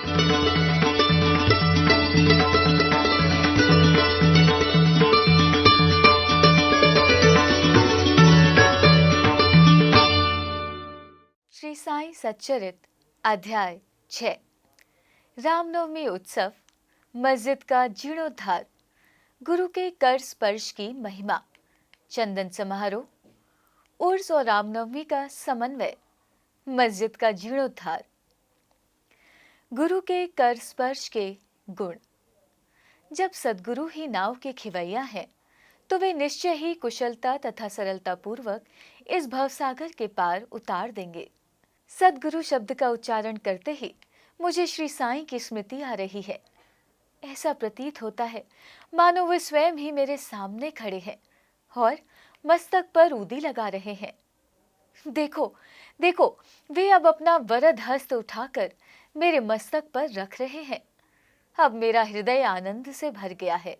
श्री साईं सच्चरित अध्याय 6 रामनवमी उत्सव, मस्जिद का जीर्णोद्धार, गुरु के कर स्पर्श की महिमा, चंदन समारोह, उर्स और रामनवमी का समन्वय, मस्जिद का जीर्णोद्धार। गुरु के कर स्पर्श के गुण। जब सद्गुरु ही नाव के खिवैया हैं, तो वे निश्चय ही कुशलता तथा सरलता पूर्वक इस भवसागर के पार उतार देंगे। सद्गुरु शब्द का उच्चारण करते ही मुझे श्री साईं की स्मृति आ रही है। ऐसा प्रतीत होता है मानो वे स्वयं ही मेरे सामने खड़े हैं और मस्तक पर ऊदी लगा रहे हैं। देखो देखो, वे अब अपना वरद हस्त उठाकर मेरे मस्तक पर रख रहे हैं। अब मेरा हृदय आनंद से भर गया है।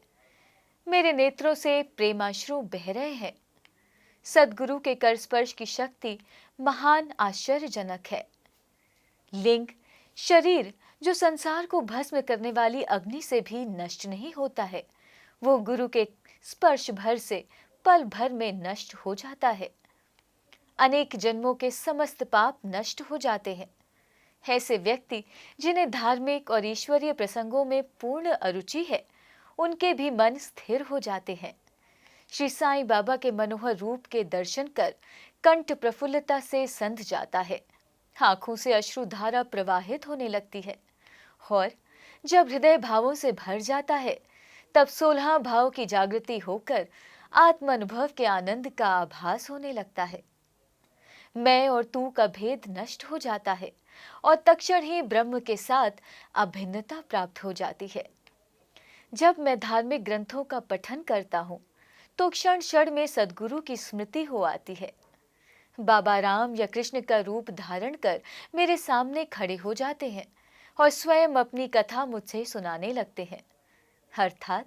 मेरे नेत्रों से प्रेमाश्रु बह रहे हैं। सद्गुरु के कर स्पर्श की शक्ति महान आश्चर्यजनक है। लिंग, शरीर जो संसार को भस्म करने वाली अग्नि से भी नष्ट नहीं होता है, वो गुरु के स्पर्श भर से पल भर में नष्ट हो जाता है। अनेक जन्मों के समस्त पाप नष्ट हो जाते हैं। ऐसे व्यक्ति जिन्हें धार्मिक और ईश्वरीय प्रसंगों में पूर्ण अरुचि है, उनके भी मन स्थिर हो जाते हैं। श्री साईं बाबा के मनोहर रूप के दर्शन कर कंठ प्रफुल्लता से संध जाता है। आंखों से अश्रुधारा प्रवाहित होने लगती है और जब हृदय भावों से भर जाता है, तब 16 भाव की जागृति होकर आत्म अनुभव के आनंद का आभास होने लगता है। मैं और तू का भेद नष्ट हो जाता है और तत्क्षण ही ब्रह्म के साथ अभिन्नता प्राप्त हो जाती है। जब मैं धार्मिक ग्रंथों का पठन करता हूँ, तो क्षण क्षण में सद्गुरु की स्मृति हो आती है। बाबा राम या कृष्ण का रूप धारण कर मेरे सामने खड़े हो जाते हैं और स्वयं अपनी कथा मुझसे सुनाने लगते हैं। अर्थात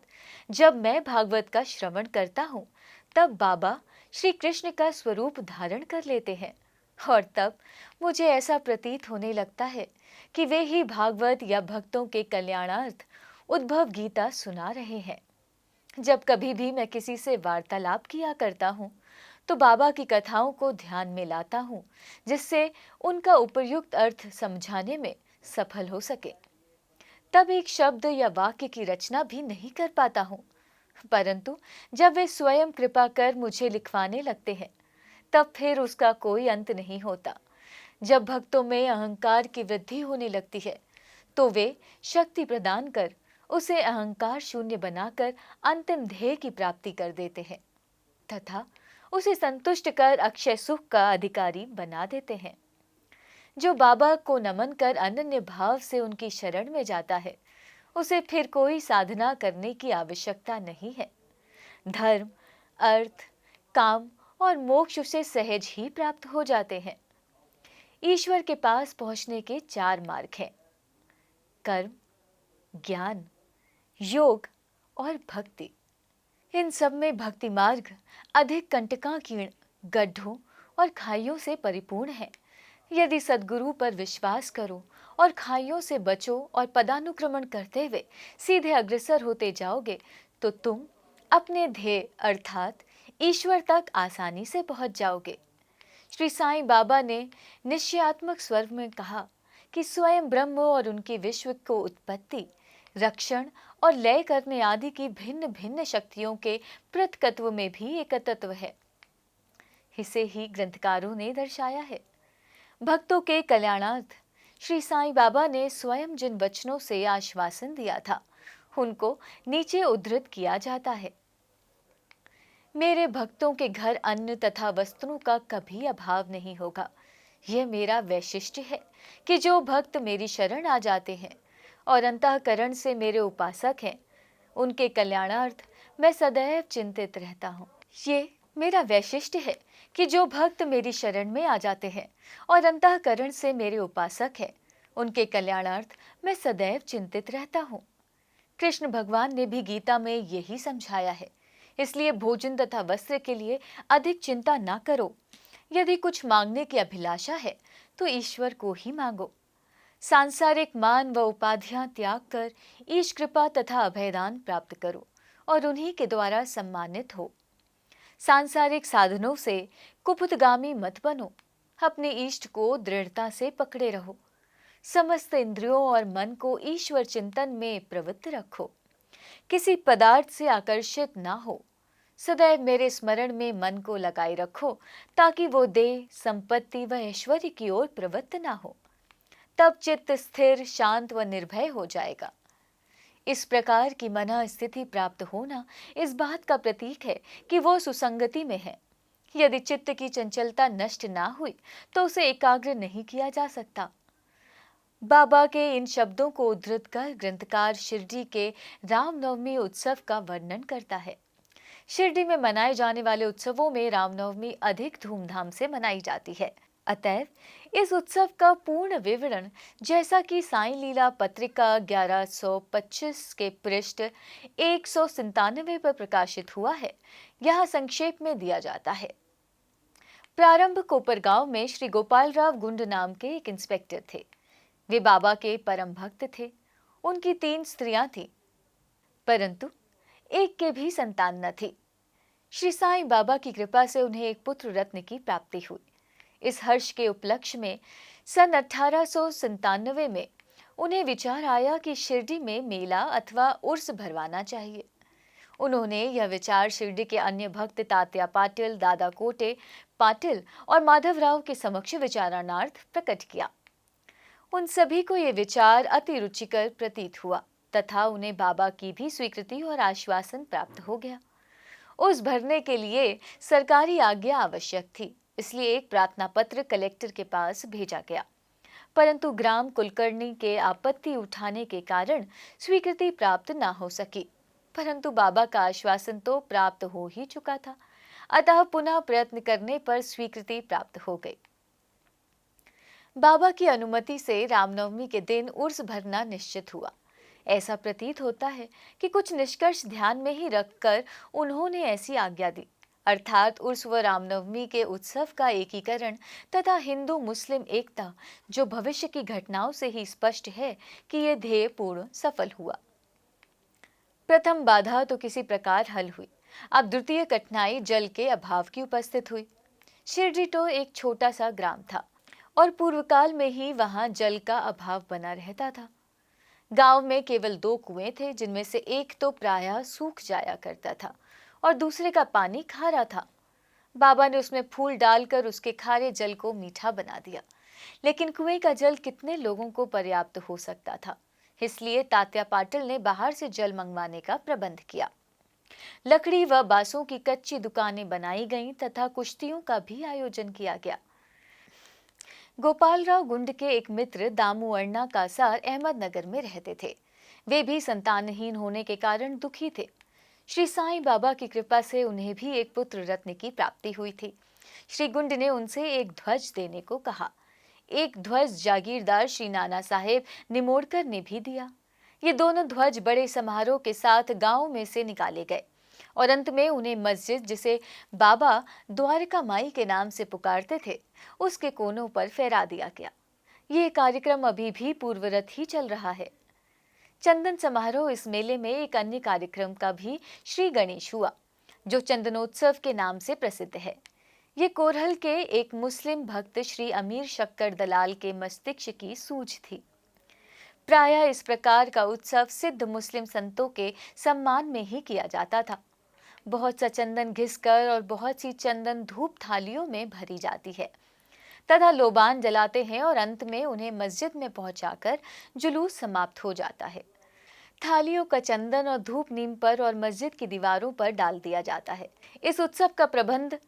जब मैं भागवत का श्रवण करता हूँ, तब बाबा श्री कृष्ण का स्वरूप धारण कर लेते हैं और तब मुझे ऐसा प्रतीत होने लगता है कि वे ही भागवत या भक्तों के कल्याणार्थ उद्भव गीता सुना रहे हैं। जब कभी भी मैं किसी से वार्तालाप किया करता हूँ, तो बाबा की कथाओं को ध्यान में लाता हूँ, जिससे उनका उपयुक्त अर्थ समझाने में सफल हो सके। तब एक शब्द या वाक्य की रचना भी नहीं कर पाता हूँ, परंतु जब वे स्वयं कृपा कर मुझे लिखवाने लगते हैं, तब फिर उसका कोई अंत नहीं होता। जब भक्तों में अहंकार की वृद्धि होने लगती है, तो वे शक्ति प्रदान कर उसे अहंकार शून्य बनाकर अंतिम ध्येय की प्राप्ति कर देते हैं तथा उसे संतुष्ट कर अक्षय सुख का अधिकारी बना देते हैं। जो बाबा को नमन कर अनन्य भाव से उनकी शरण में जाता है, उसे फिर कोई साधना करने की आवश्यकता नहीं है। धर्म, अर्थ, काम और मोक्ष उसे सहज ही प्राप्त हो जाते हैं। ईश्वर के पास पहुंचने के 4 मार्ग हैं: कर्म, ज्ञान, योग और भक्ति। इन सब में भक्ति मार्ग अधिक कंटकाकीर्ण, गड्ढों और खाइयों से परिपूर्ण है। यदि सद्गुरु पर विश्वास करो और खाइयों से बचो और पदानुक्रमण करते हुए सीधे अग्रसर होते जाओगे, तो तुम अपने ध्येय अर्थात ईश्वर तक आसानी से पहुंच जाओगे। श्री साईं बाबा ने निश्चयात्मक स्वर में कहा कि स्वयं ब्रह्म और उनकी विश्व को उत्पत्ति, रक्षण और लय करने आदि की भिन्न भिन्न शक्तियों के पृथकत्व में भी एकत्व है। इसे ही ग्रंथकारों ने दर्शाया है। भक्तों के कल्याणार्थ श्री साईं बाबा ने स्वयं जिन वचनों से आश्वासन दिया था, उनको नीचे उद्धृत किया जाता है। मेरे भक्तों के घर अन्न तथा वस्त्रों का कभी अभाव नहीं होगा। यह मेरा वैशिष्ट्य है कि जो भक्त मेरी शरण आ जाते हैं और अंतःकरण से मेरे उपासक हैं, उनके कल्याणार्थ मैं सदैव चिंतित रहता हूँ। ये मेरा वैशिष्ट्य है कि जो भक्त मेरी शरण में आ जाते हैं और अंतःकरण से मेरे उपासक हैं, उनके कल्याणार्थ मैं सदैव चिंतित रहता हूँ। कृष्ण भगवान ने भी गीता में यही समझाया है। इसलिए भोजन तथा वस्त्र के लिए अधिक चिंता ना करो। यदि कुछ मांगने की अभिलाषा है, तो ईश्वर को ही मांगो। सांसारिक मान व उपाधियां त्याग कर ईश कृपा तथा अभयदान प्राप्त करो और उन्हीं के द्वारा सम्मानित हो। सांसारिक साधनों से कुपुतगामी मत बनो, अपने इष्ट को दृढ़ता से पकड़े रहो। समस्त इंद्रियों और मन को ईश्वर चिंतन में प्रवृत्त रखो। किसी पदार्थ से आकर्षित ना हो। सदैव मेरे स्मरण में मन को लगाए रखो ताकि वो देह, संपत्ति व ऐश्वर्य की ओर प्रवृत्त ना हो। तब चित्त स्थिर, शांत व निर्भय हो जाएगा। इस प्रकार की मन स्थिति प्राप्त होना इस बात का प्रतीक है कि वो सुसंगति में है। यदि चित्त की चंचलता नष्ट ना हुई तो उसे एकाग्र नहीं किया जा सकता। बाबा के इन शब्दों को उद्धृत कर ग्रंथकार शिरडी के रामनवमी उत्सव का वर्णन करता है। शिरडी में मनाए जाने वाले उत्सवों में रामनवमी अधिक धूमधाम से मनाई जाती है। अतएव इस उत्सव का पूर्ण विवरण, जैसा कि साईं लीला पत्रिका 1125 के पृष्ठ 197 पर प्रकाशित हुआ है, यहाँ संक्षेप में दिया जाता है। प्रारंभ कोपरगांव में श्री गोपालराव गुंड नाम के एक इंस्पेक्टर थे। वे बाबा के परम भक्त थे। उनकी 3 स्त्रियां थीं, परंतु एक के भी संतान न थी। श्री साईं बाबा की कृपा से उन्हें एक पुत्र रत्न की प्राप्ति हुई। इस हर्ष के उपलक्ष्य में सन 1897 में उन्हें विचार आया कि शिरडी में मेला अथवा उर्स भरवाना चाहिए। उन्होंने यह विचार शिरडी के अन्य भक्त तात्या पाटिल, दादा कोटे पाटिल और माधवराव के समक्ष विचारणार्थ प्रकट किया। उन सभी को यह विचार अति रुचिकर प्रतीत हुआ तथा उन्हें बाबा की भी स्वीकृति और आश्वासन प्राप्त हो गया। उस भरने के लिए सरकारी आज्ञा आवश्यक थी, इसलिए एक प्रार्थना पत्र कलेक्टर के पास भेजा गया, परंतु ग्राम कुलकर्णी के आपत्ति उठाने के कारण स्वीकृति प्राप्त न हो सकी। परंतु बाबा का आश्वासन तो प्राप्त हो ही चुका था, अतः पुनः प्रयत्न करने पर स्वीकृति प्राप्त हो गई। बाबा की अनुमति से रामनवमी के दिन उर्स भरना निश्चित हुआ। ऐसा प्रतीत होता है कि कुछ निष्कर्ष ध्यान में ही रखकर उन्होंने ऐसी आज्ञा दी, अर्थात उर्स व रामनवमी के उत्सव का एकीकरण तथा हिंदू मुस्लिम एकता, जो भविष्य की घटनाओं से ही स्पष्ट है कि यह ध्येय पूर्ण सफल हुआ। प्रथम बाधा तो किसी प्रकार हल हुई। अब द्वितीय कठिनाई जल के अभाव की उपस्थित हुई। शिरडी तो एक छोटा सा ग्राम था और पूर्व काल में ही वहां जल का अभाव बना रहता था। गांव में केवल 2 कुएं थे, जिनमें से एक तो प्रायः सूख जाया करता था और दूसरे का पानी खारा था। बाबा ने उसमें फूल डालकर उसके खारे जल को मीठा बना दिया, लेकिन कुएं का जल कितने लोगों को पर्याप्त हो सकता था। इसलिए तात्या पाटिल ने बाहर से जल मंगवाने का प्रबंध किया। लकड़ी व बांसों की कच्ची दुकानें बनाई गईं तथा कुश्तियों का भी आयोजन किया गया। गोपालराव गुंड के एक मित्र दामू अण्णा कासार अहमदनगर में रहते थे। वे भी संतानहीन होने के कारण दुखी थे। श्री साईं बाबा की कृपा से उन्हें भी एक पुत्र रत्न की प्राप्ति हुई थी। श्री गुंड ने उनसे एक ध्वज देने को कहा। एक ध्वज जागीरदार श्री नाना साहेब निमोड़कर ने भी दिया। ये दोनों ध्वज बड़े समारोह के साथ गांव में से निकाले गए और अंत में उन्हें मस्जिद, जिसे बाबा द्वारका माई के नाम से पुकारते थे, उसके कोनों पर फहरा दिया गया। ये कार्यक्रम अभी भी पूर्ववत ही चल रहा है। चंदन समारोह इस मेले में एक अन्य कार्यक्रम का भी श्री गणेश हुआ, जो चंदनोत्सव के नाम से प्रसिद्ध है। ये कोरहल के एक मुस्लिम भक्त श्री अमीर शक्कर दलाल के मस्तिष्क की सूझ थी। प्रायः इस प्रकार का उत्सव सिद्ध मुस्लिम संतों के सम्मान में ही किया जाता था। बहुत सा चंदन घिसकर और बहुत सी चंदन धूप थालियों में भरी जाती है तथा लोबान जलाते हैं और अंत में उन्हें मस्जिद में पहुंचाकर जुलूस समाप्त हो जाता है। थालियों का चंदन और धूप नीम पर और मस्जिद की दीवारों पर डाल दिया जाता है। इस उत्सव का प्रबंध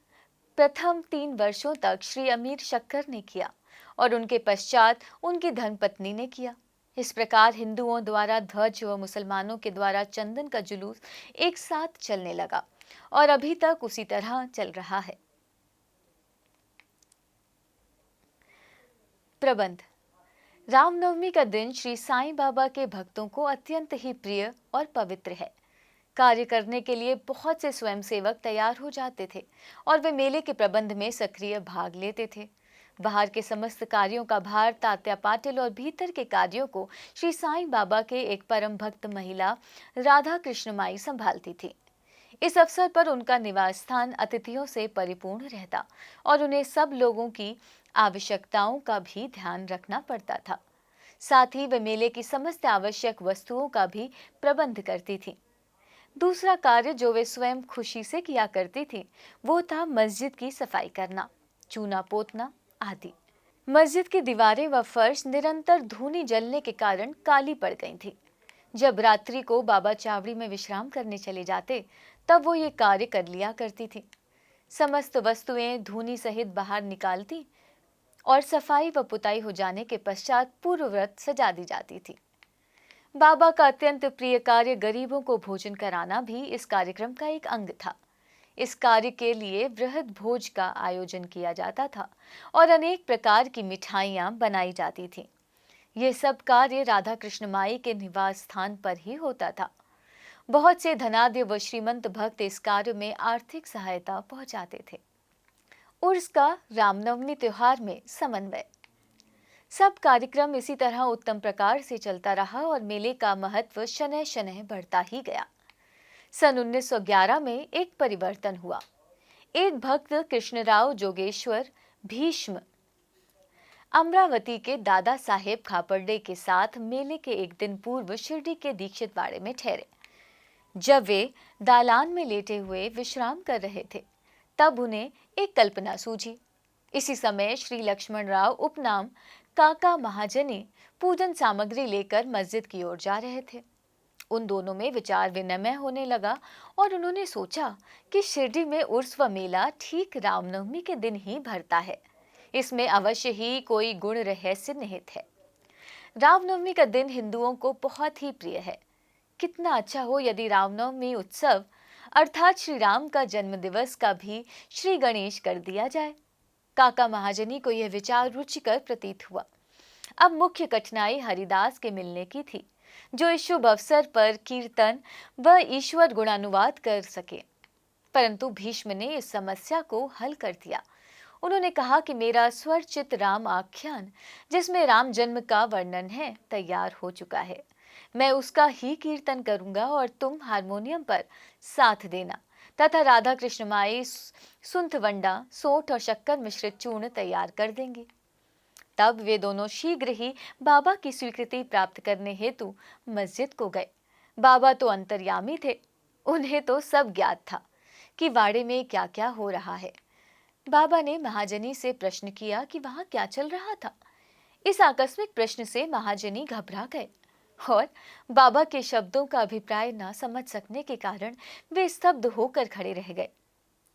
प्रथम 3 वर्षों तक श्री अमीर शक्कर ने किया और उनके पश्चात उनकी धर्मपत्नी ने किया। इस प्रकार हिंदुओं द्वारा ध्वज व मुसलमानों के द्वारा चंदन का जुलूस एक साथ चलने लगा और अभी तक उसी तरह चल रहा है। प्रबंध। रामनवमी का दिन श्री साईं बाबा के भक्तों को अत्यंत ही प्रिय और पवित्र है। कार्य करने के लिए बहुत से स्वयंसेवक तैयार हो जाते थे और वे मेले के प्रबंध में सक्रिय भाग लेते थे। बाहर के समस्त कार्यों का भार तात्या पाटिल और भीतर के कार्यों को श्री साईं बाबा के एक परम भक्त महिला राधा कृष्णमाई संभालती थी। इस अवसर पर उनका निवास स्थान अतिथियों से परिपूर्ण रहता और उन्हें सब लोगों की आवश्यकताओं का भी ध्यान रखना पड़ता था। साथ ही वे मेले की समस्त आवश्यक वस्तुओं का भी प्रबंध करती थी। दूसरा कार्य जो वे स्वयं खुशी से किया करती थी वो था मस्जिद की सफाई करना, चूना पोतना आदि। मस्जिद की दीवारें व फर्श निरंतर धूनी जलने के कारण काली पड़ गई थी। जब रात्रि को बाबा चावड़ी में विश्राम करने चले जाते तब वो ये कार्य कर लिया करती थी। समस्त वस्तुएं धूनी सहित बाहर निकालती और सफाई व पुताई हो जाने के पश्चात पूर्व व्रत सजा दी जाती थी। बाबा का अत्यंत प्रिय कार्य गरीबों को भोजन कराना भी इस कार्यक्रम का एक अंग था। इस कार्य के लिए बृहद भोज का आयोजन किया जाता था और अनेक प्रकार की मिठाइयां बनाई जाती थीं। ये सब कार्य राधा कृष्ण माई के निवास स्थान पर ही होता था। बहुत से धनाढ्य व श्रीमंत भक्त इस कार्य में आर्थिक सहायता पहुंचाते थे। उर्स का रामनवमी त्योहार में समन्वय। सब कार्यक्रम इसी तरह उत्तम प्रकार से चलता रहा और मेले का महत्व शनैः शनैः बढ़ता ही गया। सन 1911 में एक परिवर्तन हुआ। एक भक्त कृष्णराव जोगेश्वर भीष्म अमरावती के दादा साहेब खापर्डे के साथ मेले के एक दिन पूर्व शिरडी के दीक्षितवाड़े में ठहरे। जब वे दालान में लेटे हुए विश्राम कर रहे थे तब उन्हें एक कल्पना सूझी। इसी समय श्री लक्ष्मण राव उपनाम काका महाजनी पूजन सामग्री लेकर मस्जिद की ओर जा रहे थे। उन दोनों में विचार विनिमय होने लगा और उन्होंने सोचा कि शिरडी में उर्स व मेला ठीक रामनवमी के दिन ही भरता है। इसमें अवश्य ही कोई गुण रहस्य निहित है। रामनवमी का दिन हिंदुओं को बहुत ही प्रिय है। कितना अच्छा हो यदि रामनवमी उत्सव अर्थात श्री राम का जन्म दिवस का भी श्री गणेश कर दिया जाए। काका महाजनी को यह विचार रुचिकर प्रतीत हुआ। अब मुख्य कठिनाई हरिदास के मिलने की थी जो इस शुभ अवसर पर कीर्तन व ईश्वर गुणानुवाद कर सके। परंतु भीष्म ने इस समस्या को हल कर दिया। उन्होंने कहा कि मेरा स्वरचित राम आख्यान जिसमें राम जन्म का वर्णन है तैयार हो चुका है। मैं उसका ही कीर्तन करूंगा और तुम हारमोनियम पर साथ देना तथा राधा कृष्ण माई सुंथवंडा, सोंठ और शक्कर मिश्रित चूर्ण तैयार कर देंगे। तब वे दोनों शीघ्र ही बाबा की स्वीकृति प्राप्त करने हेतु मस्जिद को गए। बाबा तो अंतर्यामी थे, उन्हें तो सब ज्ञात था कि वाड़े में क्या क्या हो रहा है। बाबा ने महाजनी से प्रश्न किया कि वहां क्या चल रहा था। इस आकस्मिक प्रश्न से महाजनी घबरा गए और बाबा के शब्दों का अभिप्राय न समझ सकने के कारण वे स्तब्ध होकर खड़े रह गए।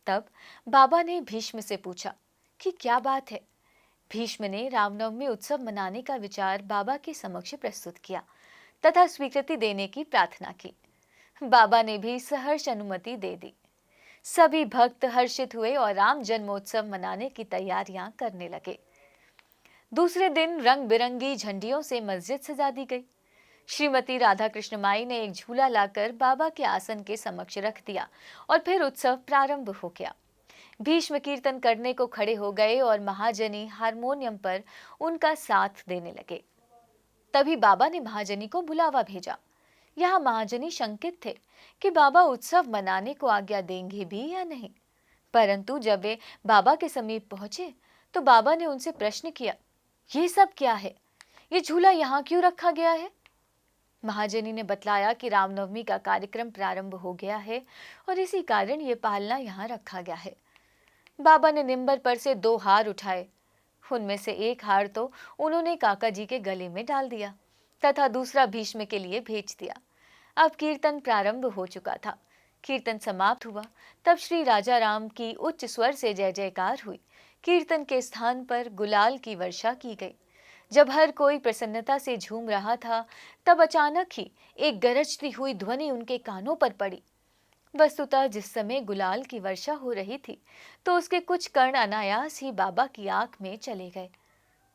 तब बाबा ने भीष्म से पूछा कि क्या बात है। भीष्म ने रामनवमी उत्सव मनाने का विचार बाबा के समक्ष प्रस्तुत किया तथा स्वीकृति देने की प्रार्थना की। बाबा ने भी सहर्ष अनुमति दे दी। सभी भक्त हर्षित हुए और राम जन्मोत्सव मनाने की तैयारियां करने लगे। दूसरे दिन रंग बिरंगी झंडियों से मस्जिद सजा दी गई। श्रीमती राधा कृष्ण माई ने एक झूला लाकर बाबा के आसन के समक्ष रख दिया और फिर उत्सव प्रारंभ हो गया। भीष्म कीर्तन करने को खड़े हो गए और महाजनी हारमोनियम पर उनका साथ देने लगे। तभी बाबा ने महाजनी को बुलावा भेजा। यहाँ महाजनी शंकित थे कि बाबा उत्सव मनाने को आज्ञा देंगे भी या नहीं। परंतु जब वे बाबा के समीप पहुंचे तो बाबा ने उनसे प्रश्न किया, ये सब क्या है? ये झूला यहाँ क्यों रखा गया है? महाजनी ने बतलाया कि रामनवमी का कार्यक्रम प्रारंभ हो गया है और इसी कारण ये पालना यहाँ रखा गया है। बाबा ने निंबर पर से 2 हार उठाए। उनमें से एक हार तो उन्होंने काका जी के गले में डाल दिया तथा दूसरा भीष्म के लिए भेज दिया। अब कीर्तन प्रारंभ हो चुका था। कीर्तन समाप्त हुआ तब श्री राजा राम की उच्च स्वर से जय जयकार हुई। कीर्तन के स्थान पर गुलाल की वर्षा की गई। जब हर कोई प्रसन्नता से झूम रहा था तब अचानक ही एक गरजती हुई ध्वनि उनके कानों पर पड़ी। वस्तुतः जिस समय गुलाल की वर्षा हो रही थी तो उसके कुछ कण अनायास ही बाबा की आंख में चले गए।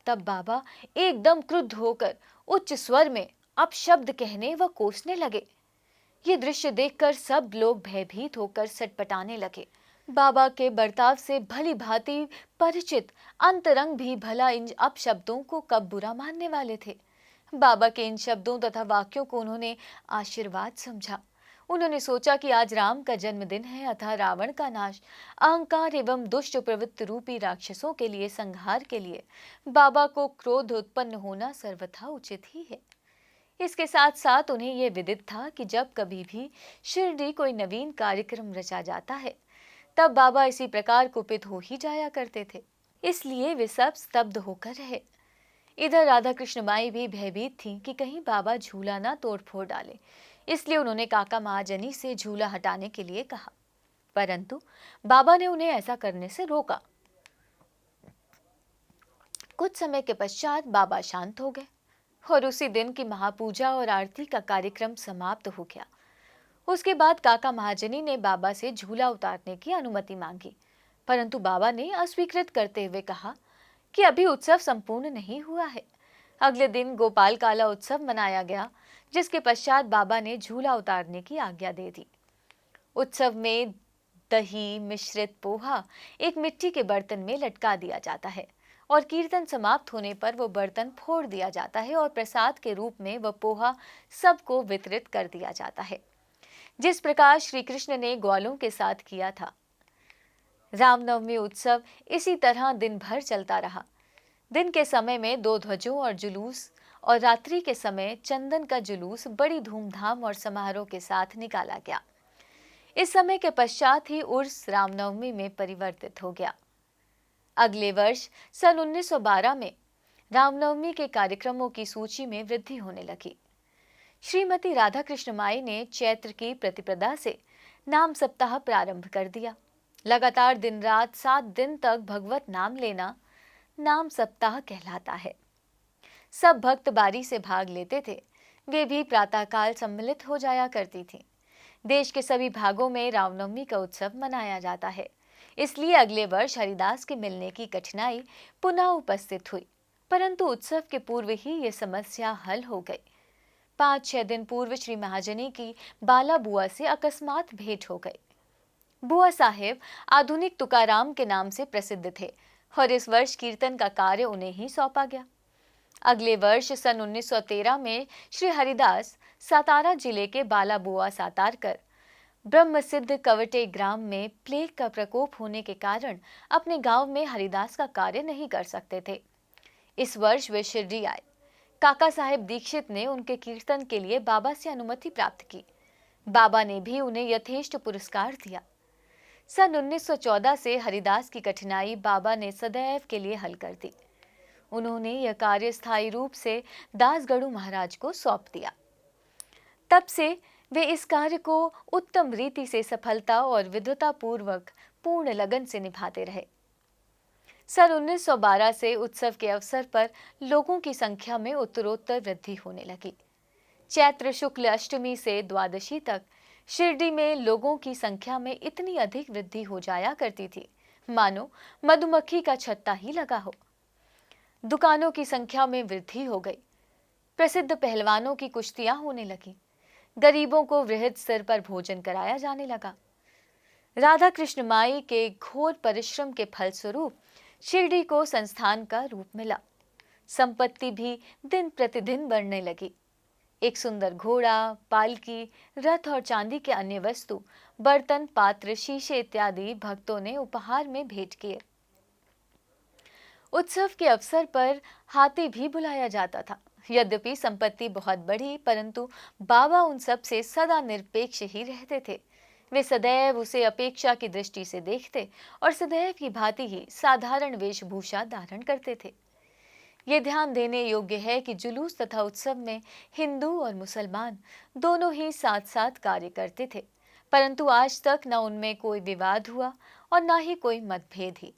तब बाबा एकदम क्रुद्ध होकर उच्च स्वर में अपशब्द कहने व कोसने लगे। ये दृश्य देखकर सब लोग भयभीत होकर सटपटाने लगे। बाबा के बर्ताव से भली भांति परिचित अंतरंग भी भला इन अपशब्दों को कब बुरा मानने वाले थे। बाबा के इन शब्दों तथा वाक्यों को उन्होंने आशीर्वाद समझा। उन्होंने सोचा कि आज राम का जन्मदिन है, अतः रावण का नाश, अहंकार एवं दुष्ट प्रवृत्ति रूपी राक्षसों के लिए संहार के लिए बाबा को क्रोध उत्पन्न होना सर्वथा उचित ही है। इसके साथ साथ उन्हें यह विदित था कि जब कभी भी शिरडी कोई नवीन कार्यक्रम रचा जाता है, तब बाबा इसी प्रकार कुपित हो ही जाया करते थे। इसलिए वे सब स्तब्ध होकर रहे। इधर राधा कृष्ण माई भी भयभीत थी कि कहीं बाबा झूला ना तोड़ फोड़ डाले, इसलिए उन्होंने काका महाजनी से झूला हटाने के लिए कहा, परंतु बाबा ने उन्हें ऐसा करने से रोका। कुछ समय के पश्चात बाबा शांत हो गए और उसी दिन की महापूजा और आरती का कार्यक्रम समाप्त हो गया। उसके बाद काका महाजनी ने बाबा से झूला उतारने की अनुमति मांगी, परंतु बाबा ने अस्वीकृत करते हुए कहा कि अभी उत्सव संपूर्ण नहीं हुआ है। अगले दिन गोपाल काला उत्सव मनाया गया, जिसके पश्चात बाबा ने झूला उतारने की आज्ञा दे दी। उत्सव में दही मिश्रित पोहा एक मिट्टी के बर्तन में लटका दिया जाता है और कीर्तन समाप्त होने पर वो बर्तन फोड़ दिया जाता है और प्रसाद के रूप में वह पोहा सबको वितरित कर दिया जाता है, जिस प्रकार श्री कृष्ण ने ग्वालों के साथ किया था। रामनवमी उत्सव इसी तरह दिन भर चलता रहा। दिन के समय में 2 ध्वजों और जुलूस और रात्रि के समय चंदन का जुलूस बड़ी धूमधाम और समारोह के साथ निकाला गया। इस समय के पश्चात ही उर्स रामनवमी में परिवर्तित हो गया। अगले वर्ष सन 1912 में रामनवमी के कार्यक्रमों की सूची में वृद्धि होने लगी। श्रीमती राधा कृष्ण माई ने चैत्र की प्रतिपदा से नाम सप्ताह प्रारंभ कर दिया। लगातार दिन रात 7 दिन तक भगवत नाम लेना नाम सप्ताह कहलाता है। सब भक्त बारी से भाग लेते थे। वे भी प्रातःकाल सम्मिलित हो जाया करती थी। देश के सभी भागों में रामनवमी का उत्सव मनाया जाता है, इसलिए अगले वर्ष हरिदास के मिलने की कठिनाई पुनः उपस्थित हुई, परंतु उत्सव के पूर्व ही ये समस्या हल हो गई। 5-6 दिन पूर्व श्री महाजनी की बाला बुआ से अकस्मात भेंट हो गई। बुआ साहेब आधुनिक तुकाराम के नाम से प्रसिद्ध थे और इस वर्ष कीर्तन का कार्य उन्हें ही सौंपा गया। अगले वर्ष सन 1913 में श्री हरिदास सातारा जिले के बाला बुआ सातार कर ब्रह्मसिद्ध कवटे ग्राम में प्लेग का प्रकोप होने के कारण अपने गांव में हरिदास का कार्य नहीं कर सकते थे। इस वर्ष वे शिरडी आए। काका साहेब दीक्षित ने उनके कीर्तन के लिए बाबा से अनुमति प्राप्त की। बाबा ने भी उन्हें यथेष्ट पुरस्कार दिया। सन 1914 से हरिदास की कठिनाई बाबा ने सदैव के लिए हल कर दी। उन्होंने यह कार्य स्थायी रूप से दासगढ़ू महाराज को सौंप दिया। तब से वे इस कार्य को उत्तम रीति से सफलता और विद्वता पूर्वक पूर्ण लगन से निभाते रहे। सन 1912 से उत्सव के अवसर पर लोगों की संख्या में उत्तरोत्तर वृद्धि होने लगी। चैत्र शुक्ल अष्टमी से द्वादशी तक शिरडी में लोगों की संख्या में इतनी अधिक वृद्धि हो जाया करती थी, मानो मधुमक्खी का छत्ता ही लगा हो। दुकानों की संख्या में वृद्धि हो गई। प्रसिद्ध पहलवानों की कुश्तियां होने लगी। गरीबों को वृहद स्तर पर भोजन कराया जाने लगा। राधा कृष्ण माई के घोर परिश्रम के फलस्वरूप शिरडी को संस्थान का रूप मिला। संपत्ति भी दिन प्रतिदिन बढ़ने लगी। एक सुंदर घोड़ा, पालकी, रथ और चांदी के अन्य वस्तु, बर्तन, पात्र, शीशे इत्यादि भक्तों ने उपहार में भेंट किए। उत्सव के अवसर पर हाथी भी बुलाया जाता था। यद्यपि संपत्ति बहुत बढ़ी, परंतु बाबा उन सब से सदा निरपेक्ष ही रहते थे। वे सदैव उसे अपेक्षा की दृष्टि से देखते और सदैव की भांति ही साधारण वेशभूषा धारण करते थे। ये ध्यान देने योग्य है कि जुलूस तथा उत्सव में हिंदू और मुसलमान दोनों ही साथ साथ कार्य करते थे, परंतु आज तक न उनमें कोई विवाद हुआ और न ही कोई मतभेद ही।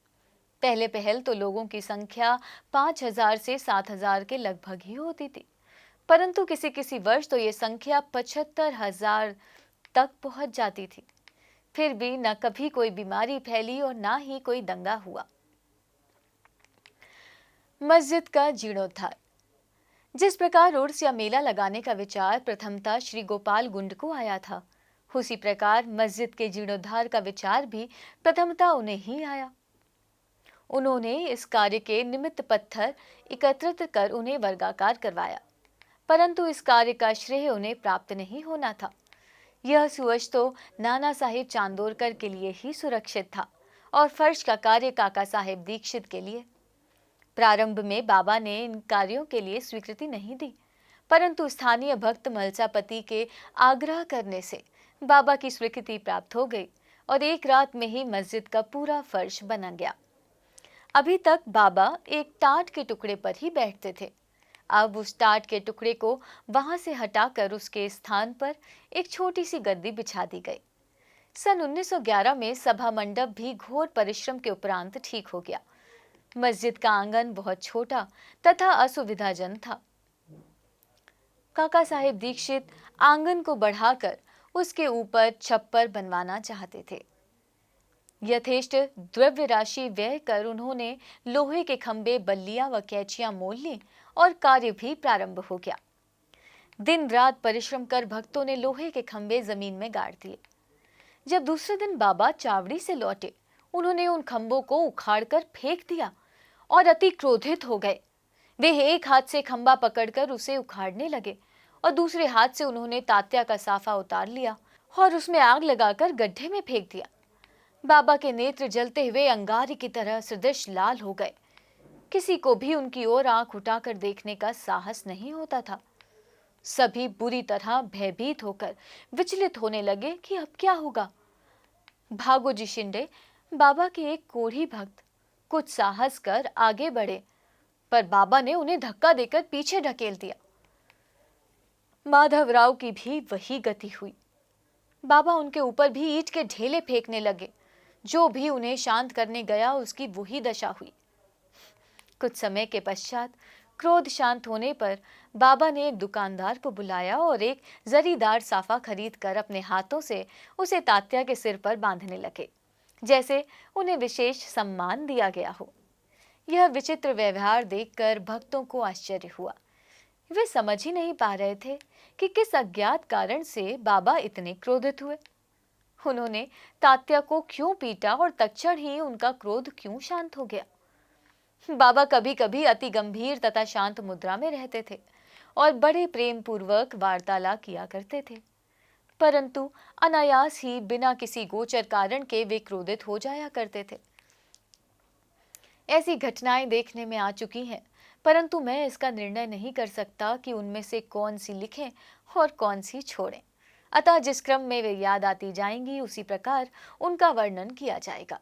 पहले पहल तो लोगों की संख्या 5000 से 7000 के लगभग ही होती थी, परंतु किसी किसी वर्ष तो ये संख्या 75,000 तक पहुंच जाती थी। फिर भी न कभी कोई बीमारी फैली और न ही कोई दंगा हुआ। मस्जिद का जीर्णोद्धार। जिस प्रकार उर्स या मेला लगाने का विचार प्रथमतः श्री गोपाल गुंड को आया था, उसी प्रकार मस्जिद के जीर्णोद्धार का विचार भी प्रथमतः उन्हें ही आया। उन्होंने इस कार्य के निमित्त पत्थर एकत्रित कर उन्हें वर्गाकार करवाया, परंतु इस कार्य का श्रेय उन्हें प्राप्त नहीं होना था। यह सुअज तो नाना साहिब चांदोरकर के लिए ही सुरक्षित था और फर्श का कार्य काका साहेब दीक्षित के लिए। प्रारंभ में बाबा ने इन कार्यों के लिए स्वीकृति नहीं दी, परंतु स्थानीय भक्त मलसापति के आग्रह करने से बाबा की स्वीकृति प्राप्त हो गई और एक रात में ही मस्जिद का पूरा फर्श बना गया। अभी तक बाबा एक टाट के टुकड़े पर ही बैठते थे। अब उस टाट के टुकड़े को वहां से हटाकर उसके स्थान पर एक छोटी सी गद्दी बिछा दी गई। सन 1911 में सभा मंडप भी घोर परिश्रम के उपरांत ठीक हो गया। मस्जिद का आंगन बहुत छोटा तथा असुविधाजनक था। काका साहेब दीक्षित आंगन को बढ़ाकर उसके ऊपर छप्पर बनवाना चाहते थे। यथेष्ट द्रव्य राशि व्यय कर उन्होंने लोहे के खंभे, बल्लियां व कैचियां मोल ली और कार्य भी प्रारंभ हो गया। दिन रात परिश्रम कर भक्तों ने लोहे के खंभे जमीन में गाड़ दिए। जब दूसरे दिन बाबा चावड़ी से लौटे, उन्होंने उन खंभों को उखाड़कर फेंक दिया और अति क्रोधित हो गए। वे एक हाथ से खंभा पकड़कर उसे उखाड़ने लगे और दूसरे हाथ से उन्होंने तात्या का साफा उतार लिया और उसमें आग लगाकर गड्ढे में फेंक दिया। बाबा के नेत्र जलते हुए अंगारे की तरह सदृश लाल हो गए। किसी को भी उनकी ओर आंख उठाकर देखने का साहस नहीं होता था। सभी बुरी तरह भयभीत होकर विचलित होने लगे कि अब क्या होगा। भागोजी शिंदे, बाबा के एक कोढ़ी भक्त, कुछ साहस कर आगे बढ़े, पर बाबा ने उन्हें धक्का देकर पीछे ढकेल दिया। माधवराव की भी वही गति हुई। बाबा उनके ऊपर भी ईंट के ढेले फेंकने लगे। जो भी उन्हें शांत करने गया उसकी वही दशा हुई। कुछ समय के पश्चात क्रोध शांत होने पर बाबा ने एक दुकानदार को बुलाया और एक जरीदार साफा खरीद कर अपने हाथों से उसे तात्या के सिर पर बांधने लगे, जैसे उन्हें विशेष सम्मान दिया गया हो। यह विचित्र व्यवहार देखकर भक्तों को आश्चर्य हुआ। वे समझ ही नहीं पा रहे थे कि किस अज्ञात कारण से बाबा इतने क्रोधित हुए। उन्होंने तात्या को क्यों पीटा और तत्क्षण ही उनका क्रोध क्यों शांत हो गया। बाबा कभी कभी अति गंभीर तथा शांत मुद्रा में रहते थे और बड़े प्रेम पूर्वक वार्तालाप किया करते थे, परंतु अनायास ही बिना किसी गोचर कारण के वे क्रोधित हो जाया करते थे। ऐसी घटनाएं देखने में आ चुकी हैं, परंतु मैं इसका निर्णय नहीं कर सकता कि उनमें से कौन सी लिखें और कौन सी छोड़ें। अतः जिस क्रम में वे याद आती जाएंगी उसी प्रकार उनका वर्णन किया जाएगा।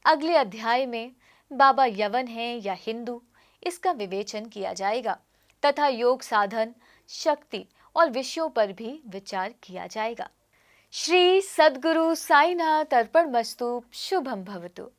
अगले अध्याय में बाबा यवन हैं या हिंदू, इसका विवेचन किया जाएगा तथा योग साधन, शक्ति और विषयों पर भी विचार किया जाएगा। श्री सद्गुरु साईनाथ अर्पणमस्तु। शुभम भवतु।